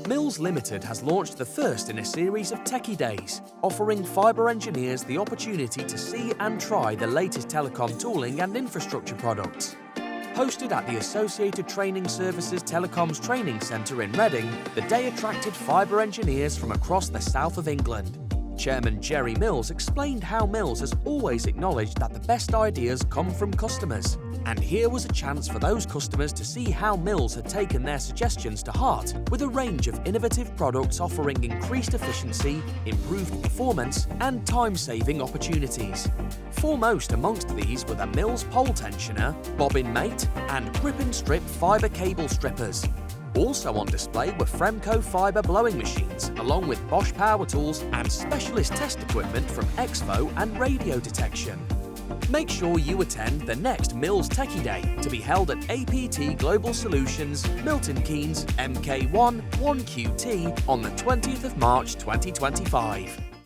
Mills Limited has launched the first in a series of Techie Days, offering fibre engineers the opportunity to see and try the latest telecom tooling and infrastructure products. Hosted at the Associated Training Services Telecoms Training Centre in Reading, the day attracted fibre engineers from across the south of England. Chairman Jerry Mills explained how Mills has always acknowledged that the best ideas come from customers. And here was a chance for those customers to see how Mills had taken their suggestions to heart with a range of innovative products offering increased efficiency, improved performance and time-saving opportunities. Foremost amongst these were the Mills pole tensioner, bobbin mate and grip and strip fibre cable strippers. Also on display were Fremco fibre blowing machines, along with Bosch power tools and specialist test equipment from Expo and radio detection. Make sure you attend the next Mills Techie Day to be held at APT Global Solutions, Milton Keynes, MK1 1QT on the 20th of March 2025.